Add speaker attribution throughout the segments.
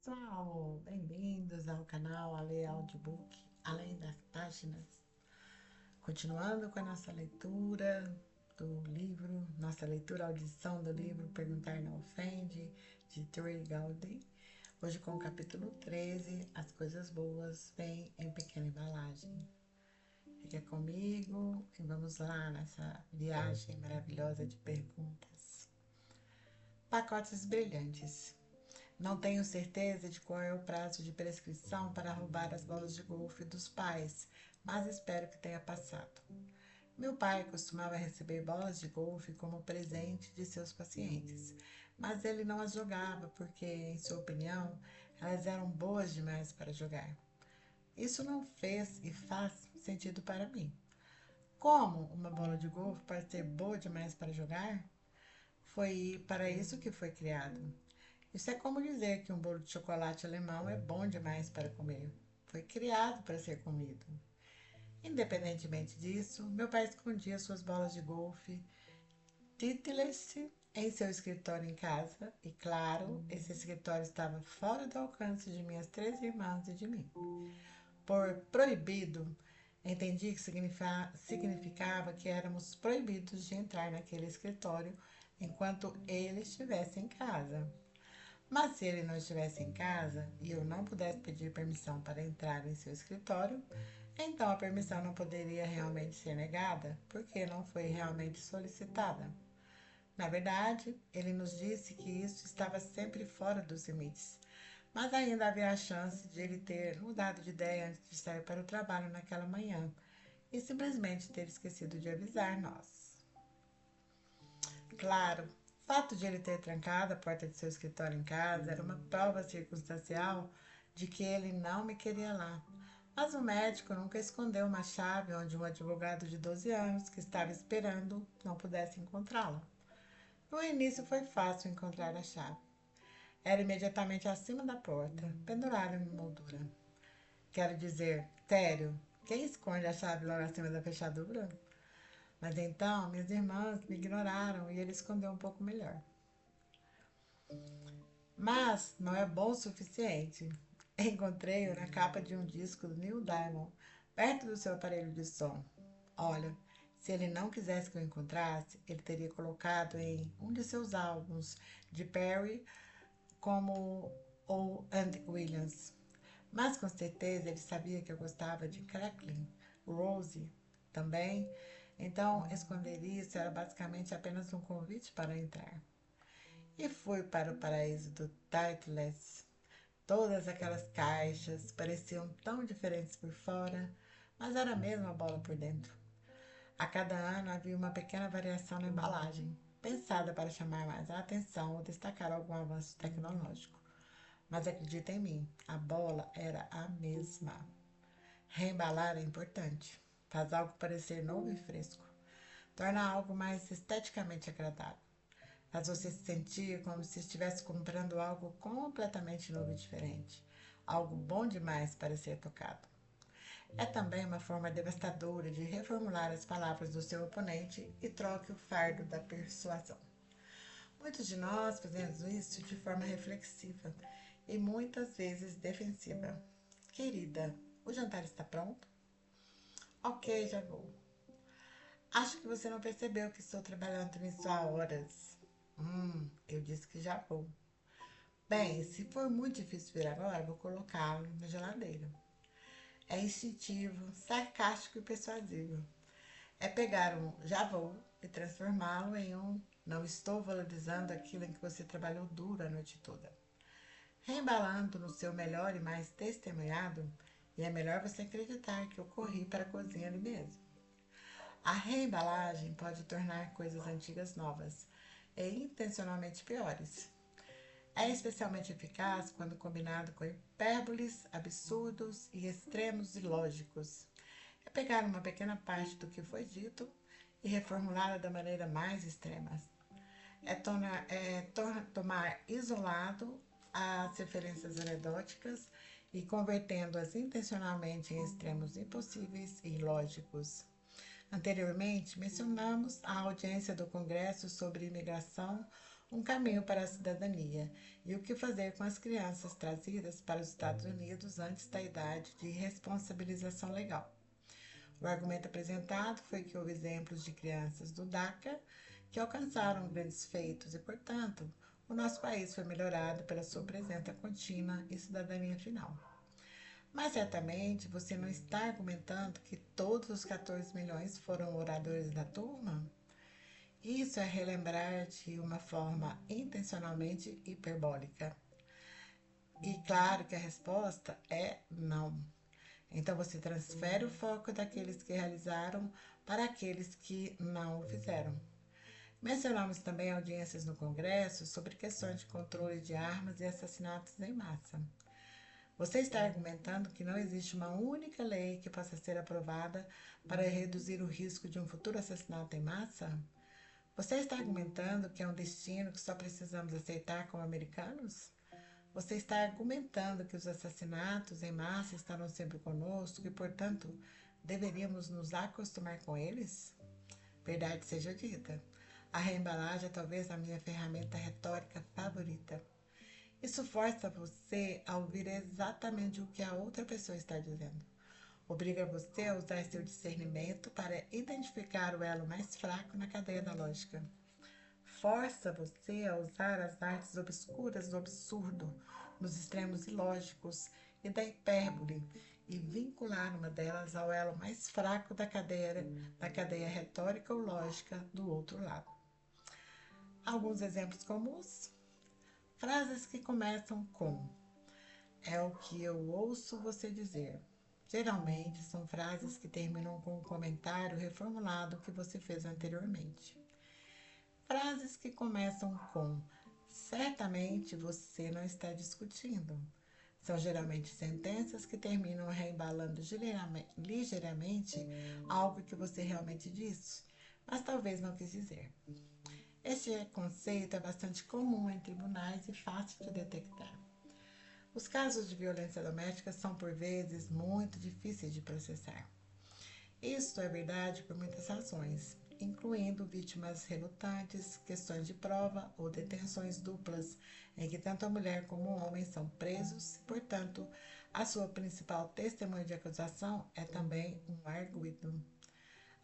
Speaker 1: Pessoal, bem-vindos ao canal Ale Audiobook, além das páginas. Continuando com a nossa leitura do livro, nossa leitura, audição do livro Perguntar Não Ofende, de Trey Gowdy. Hoje com o capítulo 13, As Coisas Boas Vêm em Pequena Embalagem. Fica comigo e vamos lá nessa viagem maravilhosa de perguntas. Pacotes brilhantes. Não tenho certeza de qual é o prazo de prescrição para roubar as bolas de golfe dos pais, mas espero que tenha passado. Meu pai costumava receber bolas de golfe como presente de seus pacientes, mas ele não as jogava porque, em sua opinião, elas eram boas demais para jogar. Isso não fez e faz sentido para mim. Como uma bola de golfe pode ser boa demais para jogar? Foi para isso que foi criado. Isso é como dizer que um bolo de chocolate alemão é bom demais para comer. Foi criado para ser comido. Independentemente disso, meu pai escondia suas bolas de golfe Titleist em seu escritório em casa, e claro, esse escritório estava fora do alcance de minhas três irmãs e de mim. Por proibido, entendi que significava que éramos proibidos de entrar naquele escritório enquanto ele estivesse em casa. Mas se ele não estivesse em casa e eu não pudesse pedir permissão para entrar em seu escritório, então a permissão não poderia realmente ser negada, porque não foi realmente solicitada. Na verdade, ele nos disse que isso estava sempre fora dos limites, mas ainda havia a chance de ele ter mudado de ideia antes de sair para o trabalho naquela manhã e simplesmente ter esquecido de avisar nós. Claro, o fato de ele ter trancado a porta de seu escritório em casa era uma prova circunstancial de que ele não me queria lá. Mas o médico nunca escondeu uma chave onde um advogado de 12 anos que estava esperando não pudesse encontrá-la. No início foi fácil encontrar a chave. Era imediatamente acima da porta, pendurada em uma moldura. Quero dizer, sério, quem esconde a chave logo acima da fechadura? Mas então minhas irmãs me ignoraram e ele escondeu um pouco melhor. Mas não é bom o suficiente. Encontrei-o na capa de um disco do Neil Diamond, perto do seu aparelho de som. Olha, se ele não quisesse que eu encontrasse, ele teria colocado em um de seus álbuns de Perry como o Andy Williams. Mas com certeza ele sabia que eu gostava de Crackling, Rosie também. Então esconder isso era basicamente apenas um convite para entrar. E fui para o paraíso do Titleist. Todas aquelas caixas pareciam tão diferentes por fora, mas era a mesma bola por dentro. A cada ano havia uma pequena variação na embalagem, pensada para chamar mais a atenção ou destacar algum avanço tecnológico. Mas acredita em mim, a bola era a mesma. Reembalar é importante. Faz algo parecer novo e fresco. Torna algo mais esteticamente agradável. Faz você se sentir como se estivesse comprando algo completamente novo e diferente. Algo bom demais para ser tocado. É também uma forma devastadora de reformular as palavras do seu oponente e troque o fardo da persuasão. Muitos de nós fazemos isso de forma reflexiva e muitas vezes defensiva. Querida, o jantar está pronto? Ok, já vou. Acho que você não percebeu que estou trabalhando nisso há horas. Eu disse que já vou. Bem, se for muito difícil vir agora, vou colocá-lo na geladeira. É instintivo, sarcástico e persuasivo. É pegar um já vou e transformá-lo em um não estou valorizando aquilo em que você trabalhou duro a noite toda. Reembalando no seu melhor e mais testemunhado, e é melhor você acreditar que eu corri para a cozinha ali mesmo. A reembalagem pode tornar coisas antigas novas e intencionalmente piores. É especialmente eficaz quando combinado com hipérboles, absurdos e extremos ilógicos. É pegar uma pequena parte do que foi dito e reformulá-la da maneira mais extrema. Tomar isolado as referências anedóticas e convertendo-as intencionalmente em extremos impossíveis e ilógicos. Anteriormente, mencionamos a audiência do Congresso sobre imigração um caminho para a cidadania e o que fazer com as crianças trazidas para os Estados Unidos antes da idade de responsabilização legal. O argumento apresentado foi que houve exemplos de crianças do DACA que alcançaram grandes feitos e, portanto, o nosso país foi melhorado pela sua presença contínua e cidadania final. Mas certamente você não está argumentando que todos os 14 milhões foram oradores da turma? Isso é relembrar de uma forma intencionalmente hiperbólica. E claro que a resposta é não. Então você transfere o foco daqueles que realizaram para aqueles que não o fizeram. Mencionamos também audiências no Congresso sobre questões de controle de armas e assassinatos em massa. Você está argumentando que não existe uma única lei que possa ser aprovada para reduzir o risco de um futuro assassinato em massa? Você está argumentando que é um destino que só precisamos aceitar como americanos? Você está argumentando que os assassinatos em massa estarão sempre conosco e, portanto, deveríamos nos acostumar com eles? Verdade seja dita, a reembalagem é talvez a minha ferramenta retórica favorita. Isso força você a ouvir exatamente o que a outra pessoa está dizendo. Obriga você a usar seu discernimento para identificar o elo mais fraco na cadeia da lógica. Força você a usar as artes obscuras do absurdo, nos extremos ilógicos e da hipérbole, e vincular uma delas ao elo mais fraco da cadeia retórica ou lógica do outro lado. Alguns exemplos comuns: frases que começam com "é o que eu ouço você dizer". Geralmente são frases que terminam com um comentário reformulado que você fez anteriormente. Frases que começam com "certamente você não está discutindo". São geralmente sentenças que terminam reembalando ligeiramente algo que você realmente disse, mas talvez não quis dizer. Este conceito é bastante comum em tribunais e fácil de detectar. Os casos de violência doméstica são, por vezes, muito difíceis de processar. Isso é verdade por muitas razões, incluindo vítimas relutantes, questões de prova ou detenções duplas, em que tanto a mulher como o homem são presos e, portanto, a sua principal testemunha de acusação é também um arguido.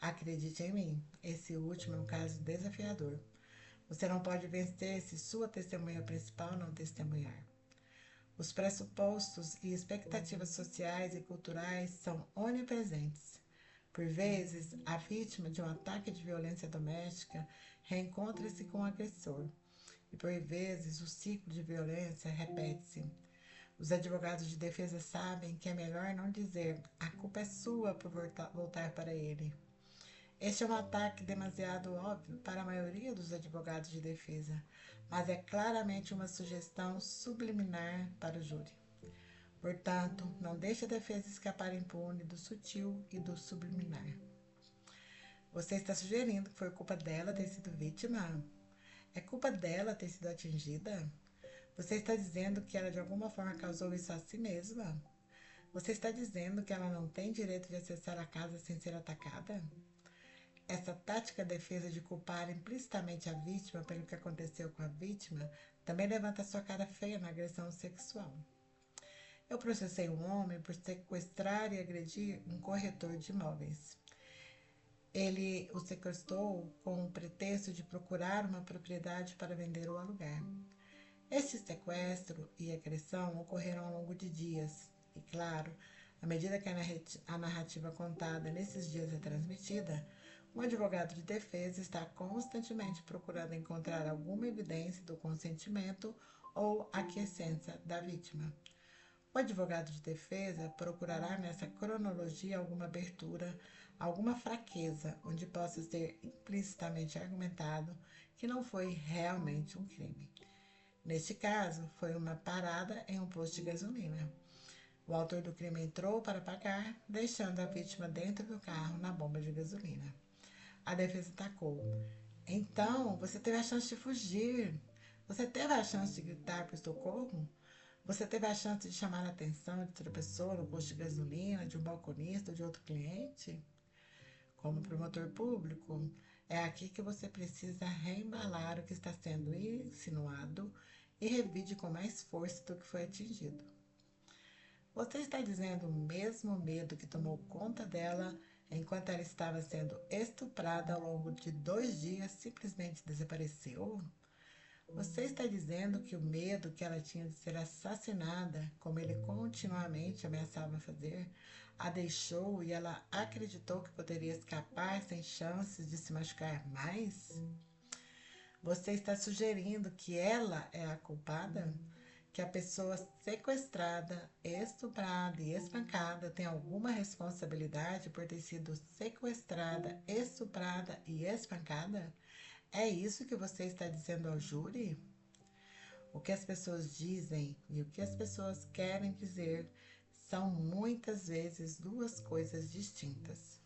Speaker 1: Acredite em mim, esse último é um caso desafiador. Você não pode vencer se sua testemunha principal não testemunhar. Os pressupostos e expectativas sociais e culturais são onipresentes. Por vezes, a vítima de um ataque de violência doméstica reencontra-se com o agressor, e por vezes o ciclo de violência repete-se. Os advogados de defesa sabem que é melhor não dizer "a culpa é sua por voltar para ele". Este é um ataque demasiado óbvio para a maioria dos advogados de defesa, mas é claramente uma sugestão subliminar para o júri. Portanto, não deixe a defesa escapar impune do sutil e do subliminar. Você está sugerindo que foi culpa dela ter sido vítima? É culpa dela ter sido atingida? Você está dizendo que ela de alguma forma causou isso a si mesma? Você está dizendo que ela não tem direito de acessar a casa sem ser atacada? Essa tática defesa de culpar implicitamente a vítima pelo que aconteceu com a vítima também levanta sua cara feia na agressão sexual. Eu processei um homem por sequestrar e agredir um corretor de imóveis. Ele o sequestrou com o pretexto de procurar uma propriedade para vender ou alugar. Este sequestro e agressão ocorreram ao longo de dias, e claro, à medida que a narrativa contada nesses dias é transmitida, um advogado de defesa está constantemente procurando encontrar alguma evidência do consentimento ou aquiescência da vítima. O advogado de defesa procurará nessa cronologia alguma abertura, alguma fraqueza, onde possa ser implicitamente argumentado que não foi realmente um crime. Neste caso, foi uma parada em um posto de gasolina. O autor do crime entrou para pagar, deixando a vítima dentro do carro na bomba de gasolina. A defesa atacou. Então, você teve a chance de fugir. Você teve a chance de gritar por socorro? Você teve a chance de chamar a atenção de outra pessoa no posto de gasolina, de um balconista ou de outro cliente? Como promotor público, É aqui que você precisa reembalar o que está sendo insinuado e revide com mais força do que foi atingido. Você está dizendo o mesmo medo que tomou conta dela enquanto ela estava sendo estuprada ao longo de 2 dias simplesmente desapareceu? Você está dizendo que o medo que ela tinha de ser assassinada, como ele continuamente ameaçava fazer, a deixou e ela acreditou que poderia escapar sem chances de se machucar mais? Você está sugerindo que ela é a culpada? Que a pessoa sequestrada, estuprada e espancada tem alguma responsabilidade por ter sido sequestrada, estuprada e espancada? É isso que você está dizendo ao júri? O que as pessoas dizem e o que as pessoas querem dizer são muitas vezes duas coisas distintas.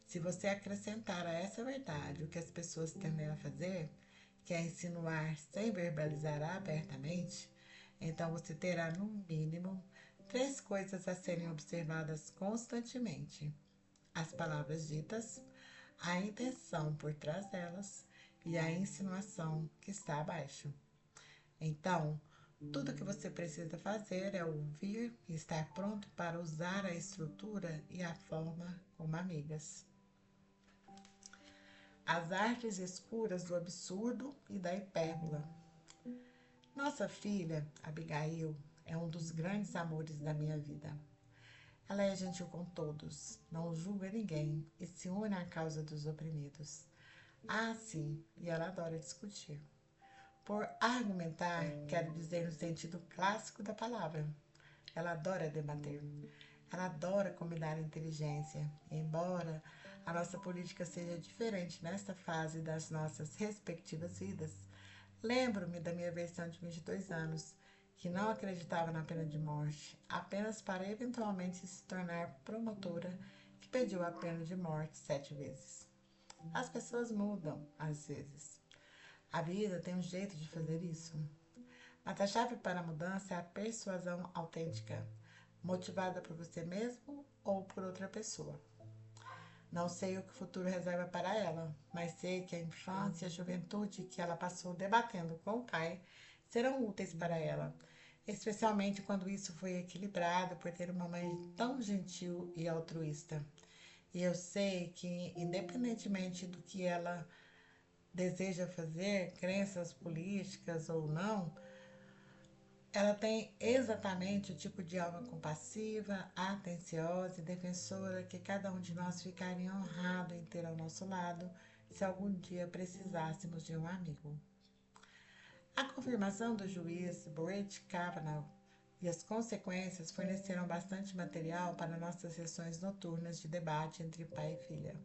Speaker 1: Se você acrescentar a essa verdade o que as pessoas tendem a fazer, que é insinuar sem verbalizar abertamente, então você terá, no mínimo, 3 coisas a serem observadas constantemente: as palavras ditas, a intenção por trás delas e a insinuação que está abaixo. Então, tudo o que você precisa fazer é ouvir e estar pronto para usar a estrutura e a forma como amigas. As artes escuras do absurdo e da hipérbole. Nossa filha, Abigail, é um dos grandes amores da minha vida. Ela é gentil com todos, não julga ninguém e se une à causa dos oprimidos. Ah, sim, e ela adora discutir. Por argumentar, quero dizer no sentido clássico da palavra. Ela adora debater. Ela adora combinar inteligência. Embora a nossa política seja diferente nesta fase das nossas respectivas vidas, lembro-me da minha versão de 22 anos, que não acreditava na pena de morte, apenas para eventualmente se tornar promotora, que pediu a pena de morte 7 vezes. As pessoas mudam, às vezes. A vida tem um jeito de fazer isso. Mas a chave para a mudança é a persuasão autêntica, motivada por você mesmo ou por outra pessoa. Não sei o que o futuro reserva para ela, mas sei que a infância e a juventude que ela passou debatendo com o pai serão úteis para ela, especialmente quando isso foi equilibrado por ter uma mãe tão gentil e altruísta. E eu sei que, independentemente do que ela deseja fazer, crenças políticas ou não, ela tem exatamente o tipo de alma compassiva, atenciosa e defensora que cada um de nós ficaria honrado em ter ao nosso lado se algum dia precisássemos de um amigo. A confirmação do juiz Brett Kavanaugh e as consequências forneceram bastante material para nossas sessões noturnas de debate entre pai e filha.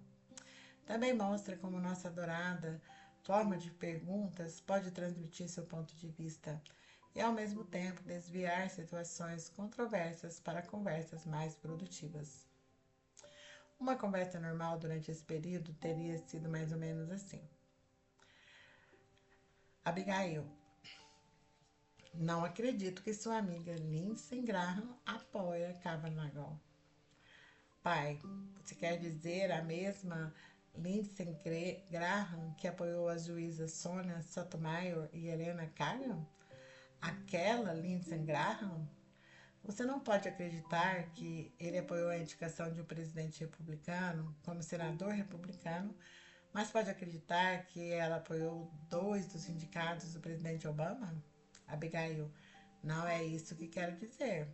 Speaker 1: Também mostra como nossa adorada forma de perguntas pode transmitir seu ponto de vista e, ao mesmo tempo, desviar situações controversas para conversas mais produtivas. Uma conversa normal durante esse período teria sido mais ou menos assim: Abigail, não acredito que sua amiga Lindsey Graham apoia Kavanaugh. Pai, você quer dizer a mesma Lindsey Graham que apoiou as juízas Sonia Sotomayor e Helena Kagan? Aquela Lindsey Graham? Você não pode acreditar que ele apoiou a indicação de um presidente republicano como senador republicano, mas pode acreditar que ela apoiou 2 dos indicados do presidente Obama? Abigail, não é isso que quero dizer.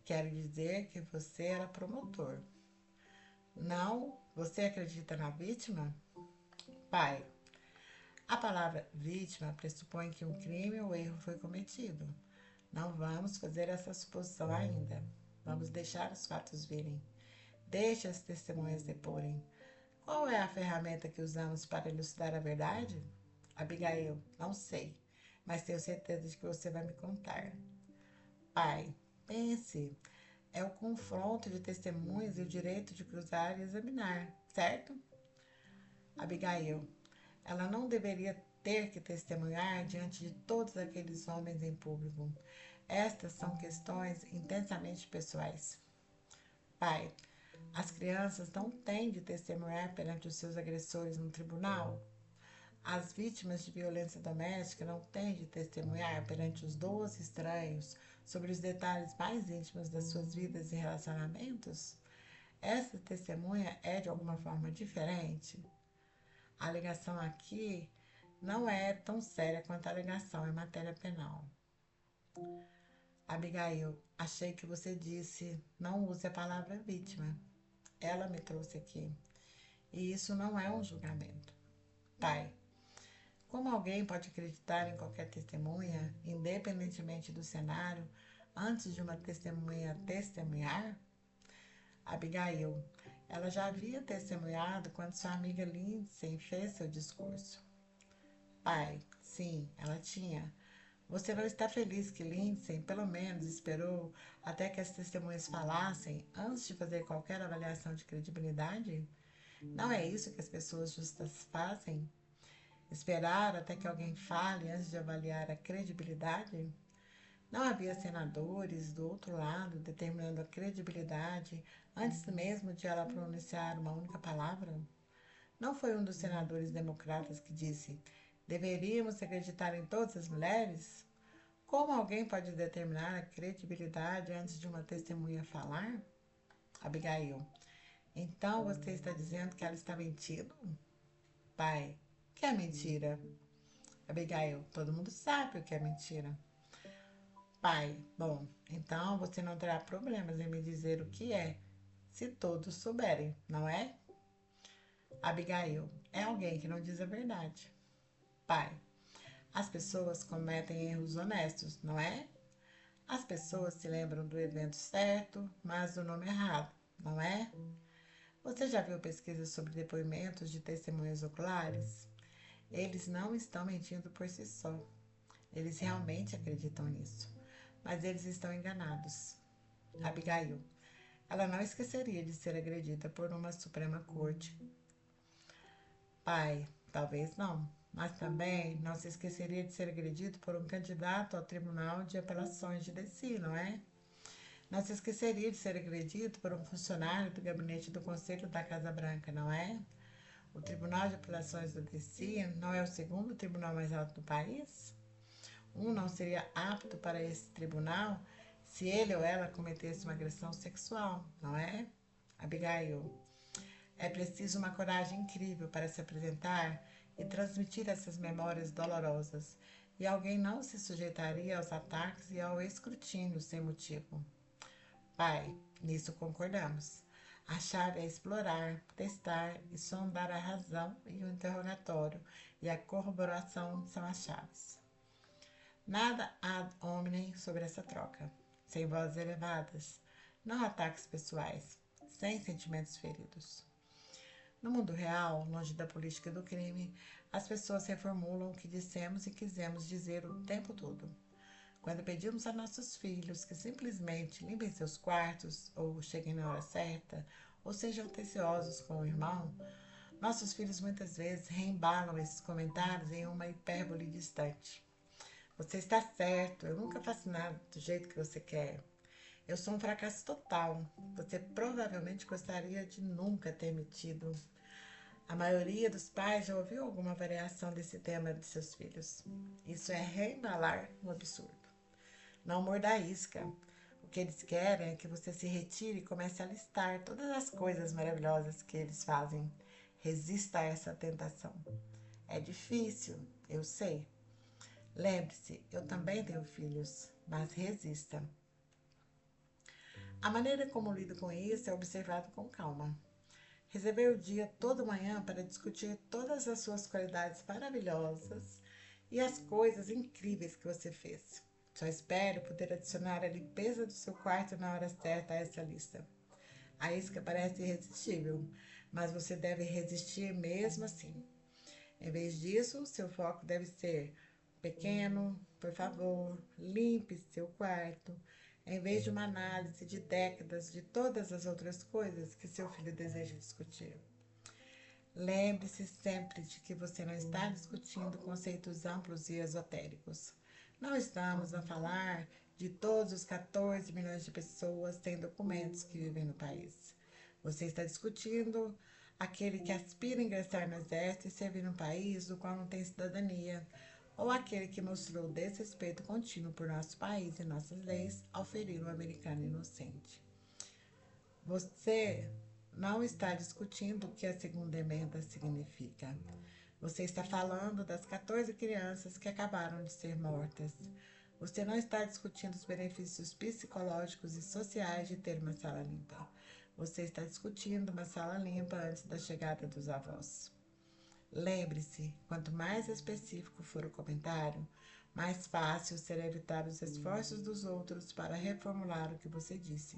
Speaker 1: Quero dizer que você era promotor. Não, você acredita na vítima? Pai, a palavra vítima pressupõe que um crime ou erro foi cometido. Não vamos fazer essa suposição ainda. Vamos deixar os fatos virem. Deixe as testemunhas deporem. Qual é a ferramenta que usamos para elucidar a verdade? Abigail, não sei, mas tenho certeza de que você vai me contar. Pai, pense. É o confronto de testemunhas e o direito de cruzar e examinar, certo? Abigail, ela não deveria ter que testemunhar diante de todos aqueles homens em público. Estas são questões intensamente pessoais. Pai, As crianças não têm de testemunhar perante os seus agressores no tribunal. As vítimas de violência doméstica não têm de testemunhar perante os 12 estranhos sobre os detalhes mais íntimos das suas vidas e relacionamentos? Essa testemunha é de alguma forma diferente? A alegação aqui não é tão séria quanto a alegação em matéria penal. Abigail, achei que você disse não use a palavra vítima. Ela me trouxe aqui. E isso não é um julgamento. Pai, como alguém pode acreditar em qualquer testemunha, independentemente do cenário, antes de uma testemunha testemunhar? Abigail, ela já havia testemunhado quando sua amiga Lindsay fez seu discurso. Pai, sim, ela tinha. Você não está feliz que Lindsay, pelo menos, esperou até que as testemunhas falassem antes de fazer qualquer avaliação de credibilidade? Não é isso que as pessoas justas fazem? Esperar até que alguém fale antes de avaliar a credibilidade? Não havia senadores do outro lado determinando a credibilidade antes mesmo de ela pronunciar uma única palavra? Não foi um dos senadores democratas que disse: deveríamos acreditar em todas as mulheres? Como alguém pode determinar a credibilidade antes de uma testemunha falar? Abigail, então você está dizendo que ela está mentindo? Pai, o que é mentira? Abigail, todo mundo sabe o que é mentira. Pai, bom, então você não terá problemas em me dizer o que é, se todos souberem, não é? Abigail, é alguém que não diz a verdade. Pai, as pessoas cometem erros honestos, não é? As pessoas se lembram do evento certo, mas do nome errado, não é? Você já viu pesquisas sobre depoimentos de testemunhas oculares? Eles não estão mentindo por si só. Eles realmente acreditam nisso. Mas eles estão enganados. Abigail, ela não esqueceria de ser agredida por uma Suprema Corte. Pai, talvez não. Mas também não se esqueceria de ser agredido por um candidato ao Tribunal de Apelações de DC, não é? Não se esqueceria de ser agredido por um funcionário do gabinete do Conselho da Casa Branca, não é? O Tribunal de Apelações do DC não é o segundo tribunal mais alto do país? Um não seria apto para esse tribunal se ele ou ela cometesse uma agressão sexual, não é? Abigail, é preciso uma coragem incrível para se apresentar e transmitir essas memórias dolorosas, e alguém não se sujeitaria aos ataques e ao escrutínio sem motivo. Pai, nisso concordamos. A chave é explorar, testar e sondar a razão e o interrogatório, e a corroboração são as chaves. Nada ad hominem sobre essa troca. Sem vozes elevadas, não ataques pessoais, sem sentimentos feridos. No mundo real, longe da política do crime, as pessoas reformulam o que dissemos e quisemos dizer o tempo todo. Quando pedimos a nossos filhos que simplesmente limpem seus quartos, ou cheguem na hora certa, ou sejam atenciosos com o irmão, nossos filhos muitas vezes reembalam esses comentários em uma hipérbole distante. Você está certo, eu nunca faço nada do jeito que você quer. Eu sou um fracasso total. Você provavelmente gostaria de nunca ter me tido. A maioria dos pais já ouviu alguma variação desse tema de seus filhos. Isso é reembalar um absurdo. Não morda a isca. O que eles querem é que você se retire e comece a listar todas as coisas maravilhosas que eles fazem. Resista a essa tentação. É difícil, eu sei. Lembre-se, eu também tenho filhos, mas resista. A maneira como lido com isso é observado com calma. Reservei o dia toda manhã para discutir todas as suas qualidades maravilhosas e as coisas incríveis que você fez. Só espero poder adicionar a limpeza do seu quarto na hora certa a essa lista. A isca parece irresistível, mas você deve resistir mesmo assim. Em vez disso, seu foco deve ser: pequeno, por favor, limpe seu quarto, em vez de uma análise de décadas de todas as outras coisas que seu filho deseja discutir. Lembre-se sempre de que você não está discutindo conceitos amplos e esotéricos. Não estamos a falar de todos os 14 milhões de pessoas sem documentos que vivem no país. Você está discutindo aquele que aspira a ingressar no exército e servir um país do qual não tem cidadania, ou aquele que mostrou desrespeito contínuo por nosso país e nossas leis ao ferir um americano inocente. Você não está discutindo o que a segunda emenda significa. Você está falando das 14 crianças que acabaram de ser mortas. Você não está discutindo os benefícios psicológicos e sociais de ter uma sala limpa. Você está discutindo uma sala limpa antes da chegada dos avós. Lembre-se, quanto mais específico for o comentário, mais fácil será evitar os esforços dos outros para reformular o que você disse.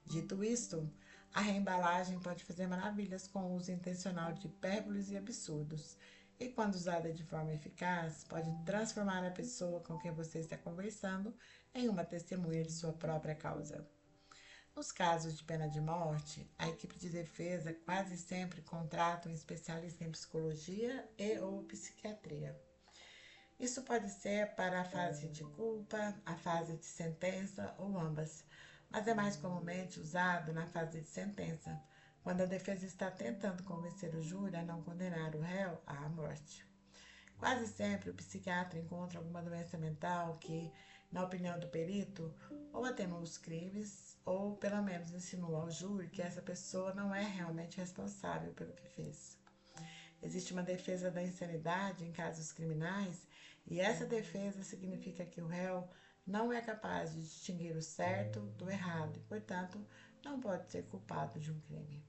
Speaker 1: Dito isto, a reembalagem pode fazer maravilhas com o uso intencional de hipérboles e absurdos, e quando usada de forma eficaz, pode transformar a pessoa com quem você está conversando em uma testemunha de sua própria causa. Nos casos de pena de morte, a equipe de defesa quase sempre contrata um especialista em psicologia e ou psiquiatria. Isso pode ser para a fase de culpa, a fase de sentença ou ambas, mas é mais comumente usado na fase de sentença, quando a defesa está tentando convencer o júri a não condenar o réu à morte. Quase sempre o psiquiatra encontra alguma doença mental que, na opinião do perito, ou atenua os crimes, ou pelo menos insinua ao júri que essa pessoa não é realmente responsável pelo que fez. Existe uma defesa da insanidade em casos criminais, e essa defesa significa que o réu não é capaz de distinguir o certo do errado e, portanto, não pode ser culpado de um crime.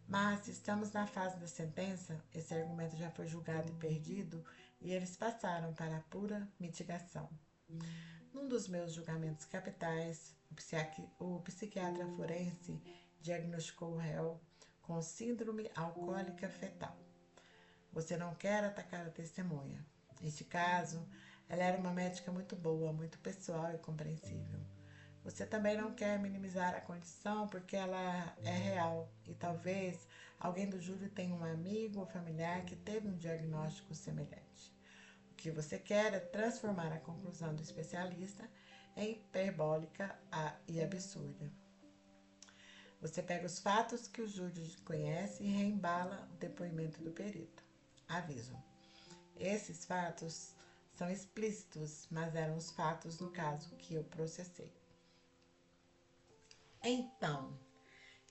Speaker 1: Mas, se estamos na fase da sentença, esse argumento já foi julgado e perdido e eles passaram para a pura mitigação. Num dos meus julgamentos capitais, o psiquiatra forense diagnosticou o réu com síndrome alcoólica fetal. Você não quer atacar a testemunha. Neste caso, ela era uma médica muito boa, muito pessoal e compreensível. Você também não quer minimizar a condição porque ela é real e talvez alguém do júri tenha um amigo ou familiar que teve um diagnóstico semelhante. O que você quer é transformar a conclusão do especialista em hiperbólica e absurda. Você pega os fatos que o júri conhece e reembala o depoimento do perito. Aviso: esses fatos são explícitos, mas eram os fatos no caso que eu processei. Então,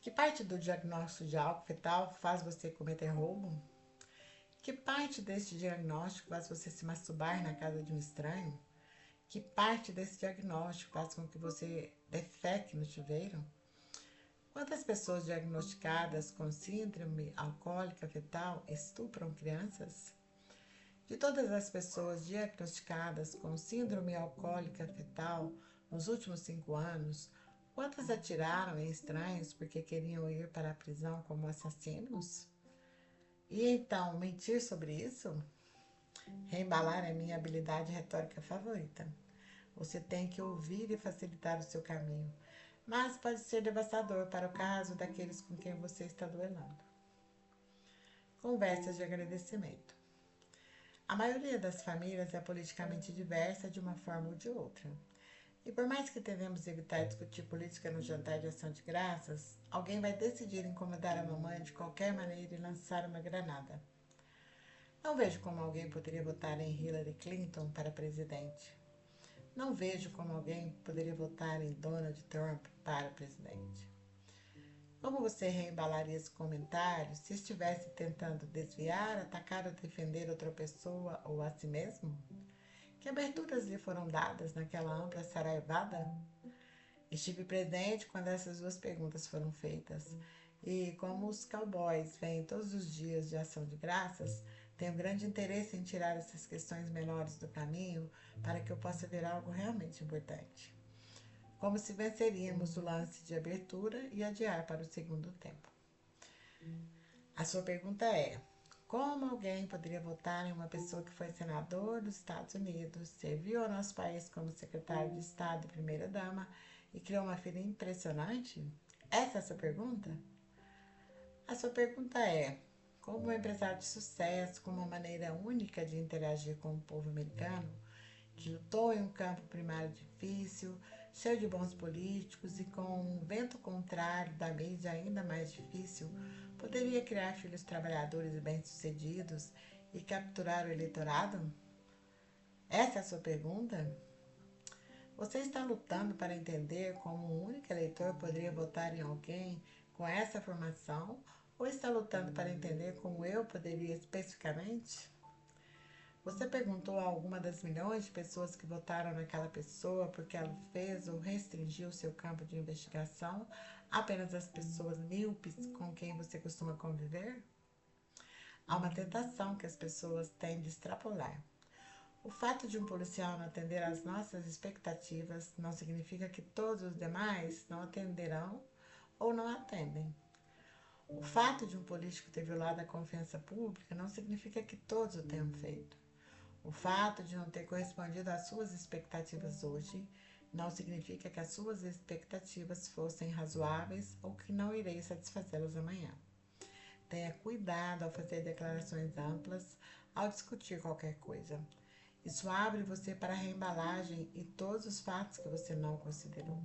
Speaker 1: que parte do diagnóstico de álcool fetal faz você cometer roubo? Que parte deste diagnóstico faz você se masturbar na casa de um estranho? Que parte desse diagnóstico faz com que você defeque no chuveiro? Quantas pessoas diagnosticadas com síndrome alcoólica fetal estupram crianças? De todas as pessoas diagnosticadas com síndrome alcoólica fetal nos últimos 5 anos, quantas atiraram em estranhos porque queriam ir para a prisão como assassinos? E então, mentir sobre isso? Reembalar é minha habilidade retórica favorita. Você tem que ouvir e facilitar o seu caminho, mas pode ser devastador para o caso daqueles com quem você está duelando. Conversas de agradecimento. A maioria das famílias é politicamente diversa de uma forma ou de outra. E por mais que tentemos evitar discutir política no jantar de ação de graças, alguém vai decidir incomodar a mamãe de qualquer maneira e lançar uma granada. Não vejo como alguém poderia votar em Hillary Clinton para presidente. Não vejo como alguém poderia votar em Donald Trump para presidente. Como você reembalaria esse comentário se estivesse tentando desviar, atacar ou defender outra pessoa ou a si mesmo? Que aberturas lhe foram dadas naquela ampla saraivada? Estive presente quando essas duas perguntas foram feitas. E como os cowboys vêm todos os dias de ação de graças, tenho grande interesse em tirar essas questões menores do caminho para que eu possa ver algo realmente importante. Como se venceríamos o lance de abertura e adiar para o segundo tempo. A sua pergunta é: como alguém poderia votar em uma pessoa que foi senador dos Estados Unidos, serviu ao nosso país como secretário de Estado e primeira-dama e criou uma filha impressionante? Essa é a sua pergunta? A sua pergunta é: como um empresário de sucesso, com uma maneira única de interagir com o povo americano, que lutou em um campo primário difícil, cheio de bons políticos e com um vento contrário da mídia ainda mais difícil, poderia criar filhos trabalhadores e bem-sucedidos e capturar o eleitorado? Essa é a sua pergunta? Você está lutando para entender como um único eleitor poderia votar em alguém com essa formação? Ou está lutando para entender como eu poderia especificamente? Você perguntou a alguma das milhões de pessoas que votaram naquela pessoa porque ela fez ou restringiu seu campo de investigação apenas às pessoas míopes com quem você costuma conviver? Há uma tentação que as pessoas têm de extrapolar. O fato de um policial não atender às nossas expectativas não significa que todos os demais não atenderão ou não atendem. O fato de um político ter violado a confiança pública não significa que todos o tenham feito. O fato de não ter correspondido às suas expectativas hoje não significa que as suas expectativas fossem razoáveis ou que não irei satisfazê-las amanhã. Tenha cuidado ao fazer declarações amplas, ao discutir qualquer coisa. Isso abre você para a reembalagem e todos os fatos que você não considerou.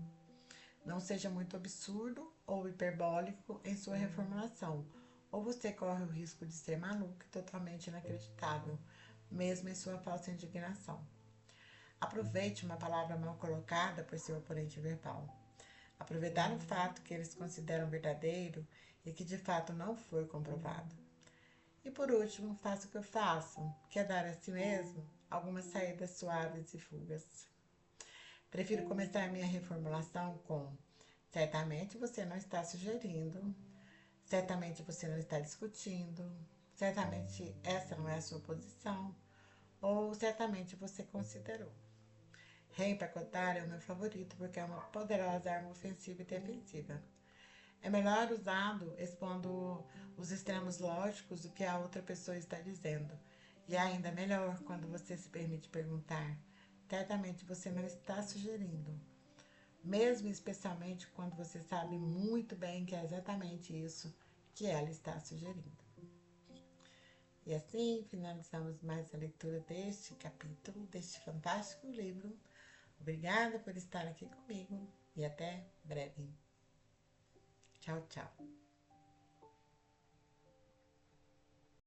Speaker 1: Não seja muito absurdo ou hiperbólico em sua reformulação, ou você corre o risco de ser maluco e totalmente inacreditável, mesmo em sua falsa indignação. Aproveite uma palavra mal colocada por seu oponente verbal. Aproveitar o fato que eles consideram verdadeiro e que de fato não foi comprovado. E por último, faça o que eu faço, que é dar a si mesmo algumas saídas suaves e fugas. Prefiro começar minha reformulação com: certamente você não está sugerindo, certamente você não está discutindo, certamente essa não é a sua posição, ou certamente você considerou. Reempacotar é o meu favorito porque é uma poderosa arma ofensiva e defensiva. É melhor usado expondo os extremos lógicos do que a outra pessoa está dizendo. E é ainda melhor quando você se permite perguntar: certamente você não está sugerindo. Mesmo especialmente quando você sabe muito bem que é exatamente isso que ela está sugerindo. E assim finalizamos mais a leitura deste capítulo, deste fantástico livro. Obrigada por estar aqui comigo e até breve. Tchau, tchau.